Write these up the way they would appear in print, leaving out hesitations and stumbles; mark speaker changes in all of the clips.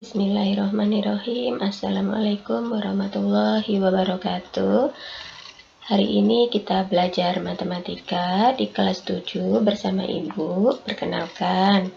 Speaker 1: Bismillahirrahmanirrahim. Assalamualaikum warahmatullahi wabarakatuh. Hari ini kita belajar matematika di kelas 7 bersama Ibu. Perkenalkan,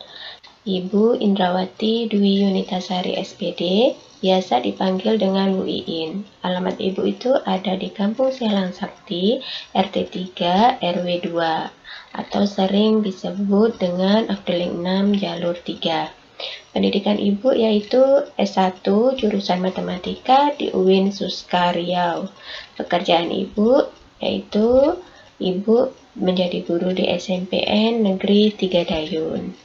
Speaker 1: Ibu Indrawati Dwi Yunitasari SPD, biasa dipanggil dengan Bu Iin. Alamat Ibu itu ada di Kampung Sialang Sakti, RT 3, RW 2, atau sering disebut dengan Afdeling 6 Jalur 3. Pendidikan Ibu yaitu S1 jurusan Matematika di UIN Suska Riau. Pekerjaan Ibu yaitu Ibu menjadi guru di SMPN Negeri 3 Dayun.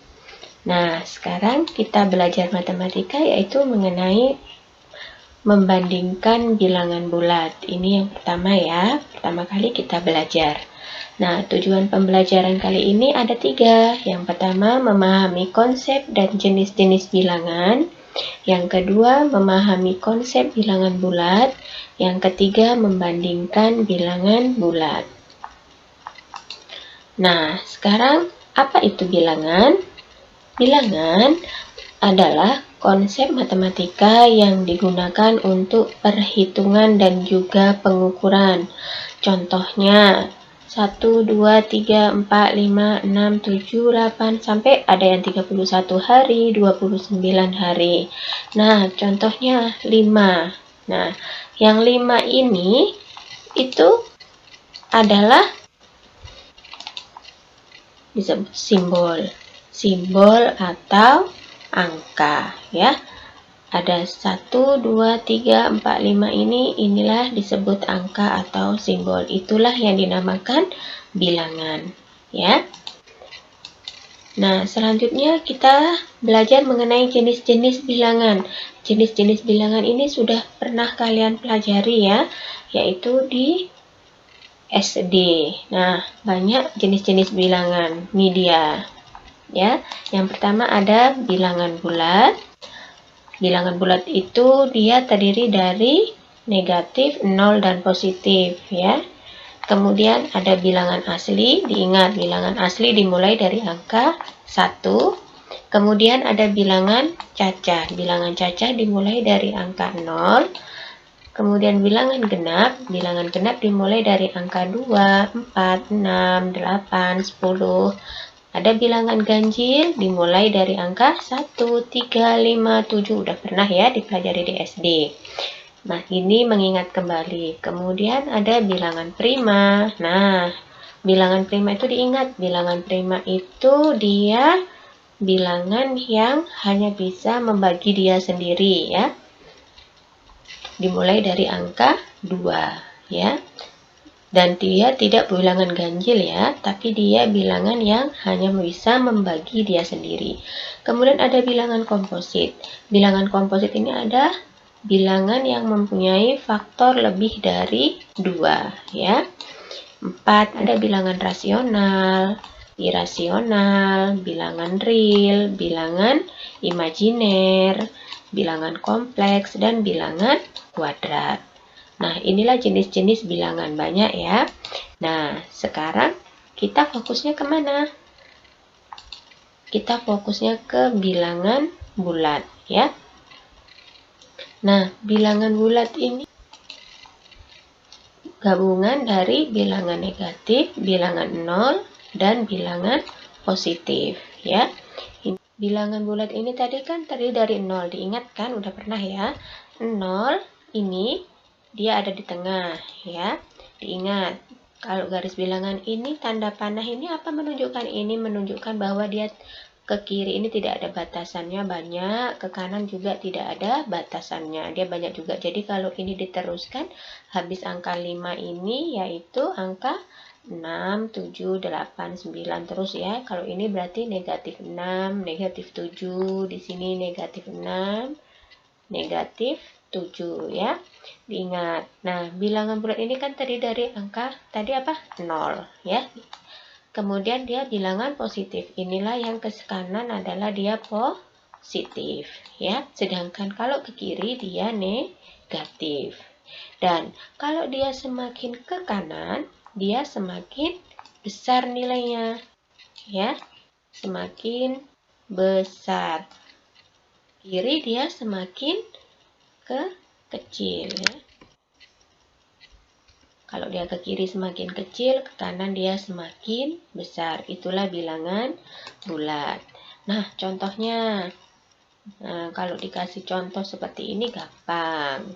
Speaker 1: Nah, sekarang kita belajar matematika yaitu mengenai membandingkan bilangan bulat. Ini yang pertama ya, pertama kali kita belajar. Nah, tujuan pembelajaran kali ini ada 3. Yang pertama, memahami konsep dan jenis-jenis bilangan. Yang kedua, memahami konsep bilangan bulat. Yang ketiga, membandingkan bilangan bulat. Nah, sekarang apa itu bilangan? Bilangan adalah konsep matematika yang digunakan untuk perhitungan dan juga pengukuran. Contohnya 1, 2, 3, 4, 5, 6, 7, 8, sampai ada yang 31 hari, 29 hari. Nah, contohnya 5. Nah, yang 5 ini itu adalah disebut simbol atau angka ya. Ada 1, 2, 3, 4, 5 inilah disebut angka atau simbol. Itulah yang dinamakan bilangan ya. Nah, selanjutnya kita belajar mengenai jenis-jenis bilangan. Jenis-jenis bilangan ini sudah pernah kalian pelajari ya, yaitu di SD. Nah, banyak jenis-jenis bilangan media ya. Yang pertama ada bilangan bulat. Bilangan bulat itu dia terdiri dari negatif, 0, dan positif ya. Kemudian ada bilangan asli. Diingat, bilangan asli dimulai dari angka 1. Kemudian ada bilangan cacah. Bilangan cacah dimulai dari angka 0. Kemudian bilangan genap. Bilangan genap dimulai dari angka 2, 4, 6, 8, 10. Ada bilangan ganjil dimulai dari angka 1, 3, 5, 7. Udah pernah ya dipelajari di SD. Nah, ini mengingat kembali. Kemudian ada bilangan prima. Nah, bilangan prima itu diingat. Bilangan prima itu dia bilangan yang hanya bisa membagi dia sendiri ya. Dimulai dari angka 2 ya. Dan dia tidak bilangan ganjil ya, tapi dia bilangan yang hanya bisa membagi dia sendiri. Kemudian ada bilangan komposit. Bilangan komposit ini ada bilangan yang mempunyai faktor lebih dari 2 ya. 4 ada bilangan rasional, irasional, bilangan real, bilangan imajiner, bilangan kompleks, dan bilangan kuadrat. Nah, inilah jenis-jenis bilangan, banyak ya. Nah, sekarang kita fokusnya kemana? Kita fokusnya ke bilangan bulat ya. Nah, bilangan bulat ini gabungan dari bilangan negatif, bilangan 0, dan bilangan positif ya. Bilangan bulat ini tadi kan terdiri dari 0, diingat kan, udah pernah ya. 0 ini dia ada di tengah ya. Diingat, kalau garis bilangan ini tanda panah ini apa menunjukkan? Ini menunjukkan bahwa dia ke kiri ini tidak ada batasannya banyak, ke kanan juga tidak ada batasannya, dia banyak juga. Jadi kalau ini diteruskan habis angka 5 ini yaitu angka 6, 7, 8, 9 terus ya. Kalau ini berarti negatif 6, negatif 7, di sini negatif 6, negatif 7 ya. Diingat. Nah, bilangan bulat ini kan terdiri dari angka tadi apa? 0 ya. Kemudian dia bilangan positif. Inilah yang ke kanan adalah dia positif ya. Sedangkan kalau ke kiri dia negatif. Dan kalau dia semakin ke kanan, dia semakin besar nilainya ya. Semakin besar. kiri dia semakin kecil ya. Kalau dia ke kiri semakin kecil, ke kanan dia semakin besar. Itulah bilangan bulat. Nah, contohnya, kalau dikasih contoh seperti ini gampang.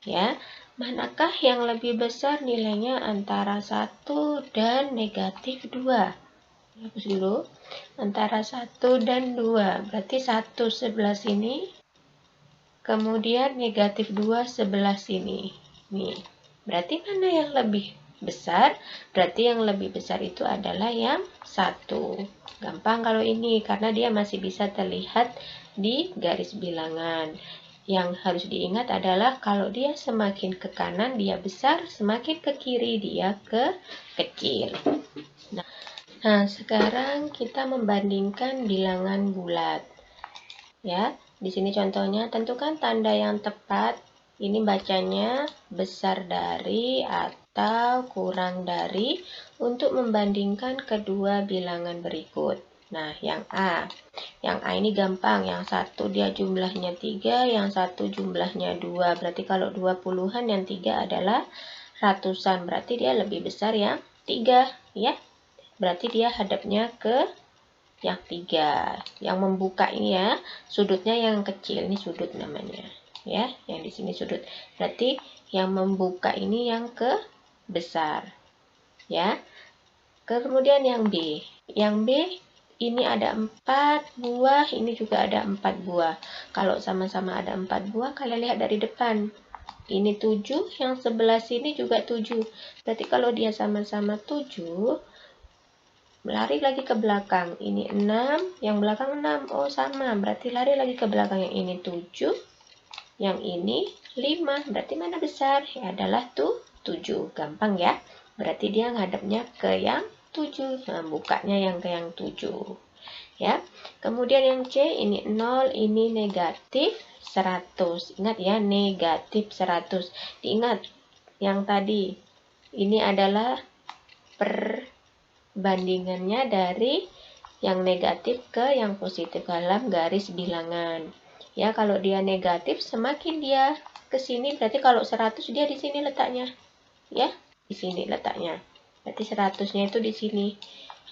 Speaker 1: Ya, manakah yang lebih besar nilainya antara 1 dan negatif 2? Hapus dulu. Antara 1 dan 2. Berarti 1 sebelah sini. Kemudian negatif 2 sebelah sini. Nih. Berarti mana yang lebih besar? Berarti yang lebih besar itu adalah yang 1. Gampang kalau ini, karena dia masih bisa terlihat di garis bilangan. Yang harus diingat adalah kalau dia semakin ke kanan, dia besar, semakin ke kiri, dia kecil. Nah, sekarang kita membandingkan bilangan bulat. Ya, di sini contohnya, tentukan tanda yang tepat. Ini bacanya besar dari atau kurang dari untuk membandingkan kedua bilangan berikut. Nah, yang A. Yang A ini gampang. Yang satu dia jumlahnya 3, yang satu jumlahnya 2. Berarti kalau 20-an, yang 3 adalah ratusan. Berarti dia lebih besar yang 3, ya. Berarti dia hadapnya ke yang 3. Yang membuka ini ya, sudutnya yang kecil. Ini sudut namanya. Ya, yang di sini sudut. Berarti yang membuka ini yang ke besar. Ya. Kemudian yang B. Yang B ini ada 4 buah, ini juga ada 4 buah. Kalau sama-sama ada 4 buah, kalian lihat dari depan. Ini 7, yang sebelah sini juga 7. Berarti kalau dia sama-sama 7, lari lagi ke belakang. Ini 6, yang belakang 6. Oh, sama. Berarti lari lagi ke belakang. Yang ini 7, yang ini 5. Berarti mana besar? Ya, adalah 7. Gampang ya. Berarti dia ngadepnya ke yang 7. Nah, bukanya yang ke yang 7. Ya. Kemudian yang C, ini 0, ini negatif 100. Ingat ya, negatif 100. Diingat, yang tadi ini adalah perbandingannya dari yang negatif ke yang positif dalam garis bilangan. Ya, kalau dia negatif, semakin dia ke sini, berarti kalau 100 dia di sini letaknya. Ya, di sini letaknya. Berarti 100-nya itu di sini.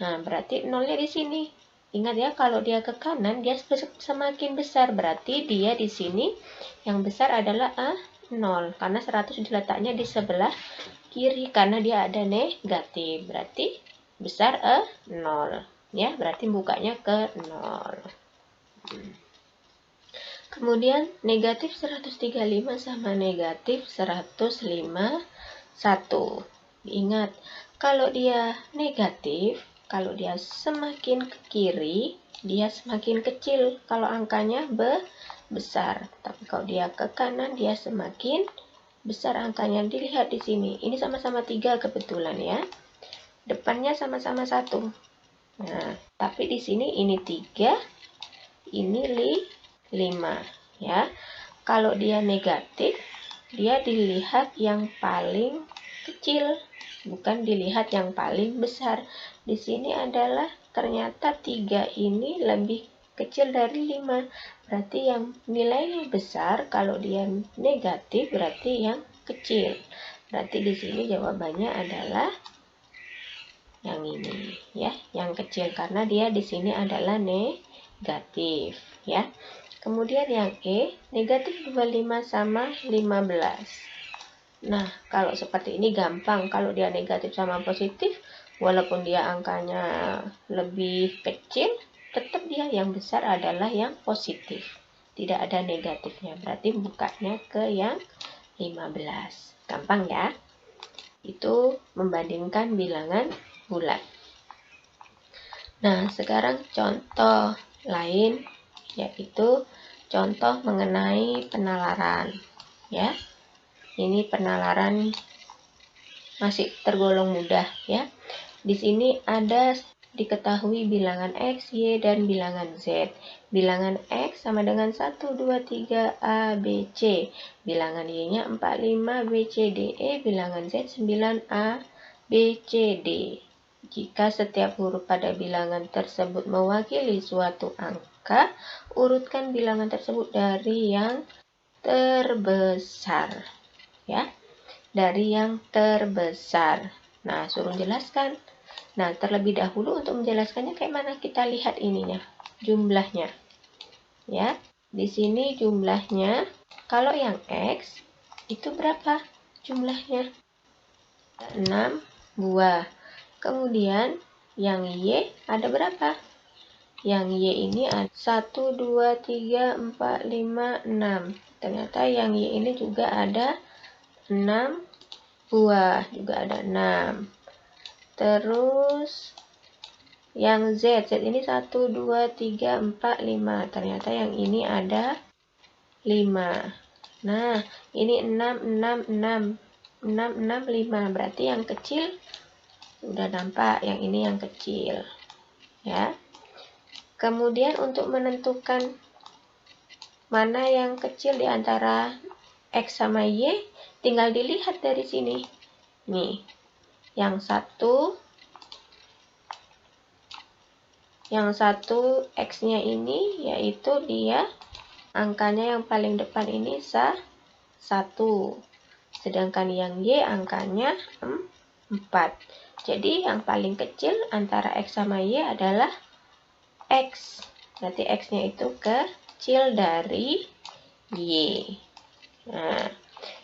Speaker 1: Nah, berarti 0-nya di sini. Ingat ya, kalau dia ke kanan, dia semakin besar. Berarti dia di sini yang besar adalah 0. Karena 100 diletaknya di sebelah kiri. Karena dia ada negatif. Berarti besar 0. Ya, berarti bukanya ke 0. Kemudian negatif 135 sama negatif 151. Ingat, kalau dia negatif, kalau dia semakin ke kiri, dia semakin kecil. Kalau angkanya besar. Tapi kalau dia ke kanan, dia semakin besar angkanya. Dilihat di sini. Ini sama-sama 3 kebetulan ya. Depannya sama-sama 1. Nah, tapi di sini ini 3, ini 5 ya. Kalau dia negatif, dia dilihat yang paling kecil, bukan dilihat yang paling besar. Di sini adalah ternyata 3 ini lebih kecil dari 5. Berarti yang nilainya besar. Kalau dia negatif berarti yang kecil. Berarti di sini jawabannya adalah yang ini ya, yang kecil, karena dia di sini adalah negatif ya. Kemudian yang E, negatif 25 sama 15. Nah, kalau seperti ini gampang. Kalau dia negatif sama positif, walaupun dia angkanya lebih kecil, tetap dia yang besar adalah yang positif. Tidak ada negatifnya. Berarti bukanya ke yang 15. Gampang ya. Itu membandingkan bilangan bulat. Nah, sekarang contoh lain, yaitu contoh mengenai penalaran ya. Ini penalaran masih tergolong mudah ya. Di sini ada diketahui bilangan X, Y, dan bilangan Z. Bilangan X sama dengan 1, 2, 3, A, B, C. Bilangan Y-nya 4, 5, B, C, D, E. Bilangan Z 9, A, B, C, D. Jika setiap huruf pada bilangan tersebut mewakili suatu angka, urutkan bilangan tersebut dari yang terbesar. Ya, dari yang terbesar. Nah, suruh jelaskan. Nah, terlebih dahulu untuk menjelaskannya kayak mana, kita lihat ininya, jumlahnya. Ya, di sini jumlahnya, kalau yang X itu berapa jumlahnya? 6 buah. Kemudian yang Y ada berapa? Yang Y ini ada 1, 2, 3, 4, 5, 6. Ternyata yang Y ini juga ada 6 buah. Juga ada 6. Terus yang Z ini 1, 2, 3, 4, 5. Ternyata yang ini ada 5. Nah, ini 6, 6, 6. 6, 6, 5. Berarti yang kecil sudah nampak, yang ini yang kecil. Ya. Kemudian untuk menentukan mana yang kecil di antara X sama Y, tinggal dilihat dari sini. Nih, yang satu X-nya ini, yaitu dia angkanya yang paling depan ini 1. Sedangkan yang Y angkanya 4. Jadi yang paling kecil antara X sama Y adalah X. Berarti X-nya itu kecil dari Y. Nah,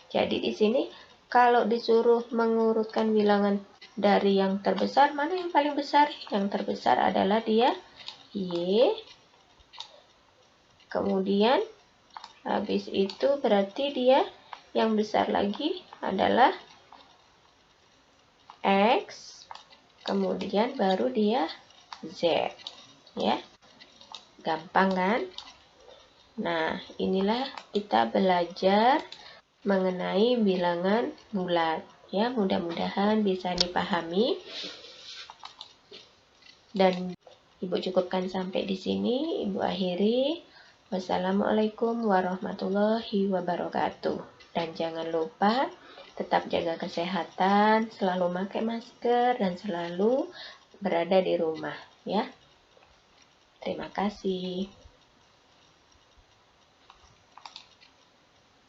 Speaker 1: jadi di sini kalau disuruh mengurutkan bilangan dari yang terbesar, mana yang paling besar? Yang terbesar adalah dia Y. Kemudian habis itu berarti dia yang besar lagi adalah X, kemudian baru dia Z, ya. Gampang kan? Nah, inilah kita belajar mengenai bilangan bulat, ya. Mudah-mudahan bisa dipahami. Dan Ibu cukupkan sampai di sini, Ibu akhiri. Wassalamualaikum warahmatullahi wabarakatuh. Dan jangan lupa tetap jaga kesehatan, selalu pakai masker, dan selalu berada di rumah, ya. Terima kasih.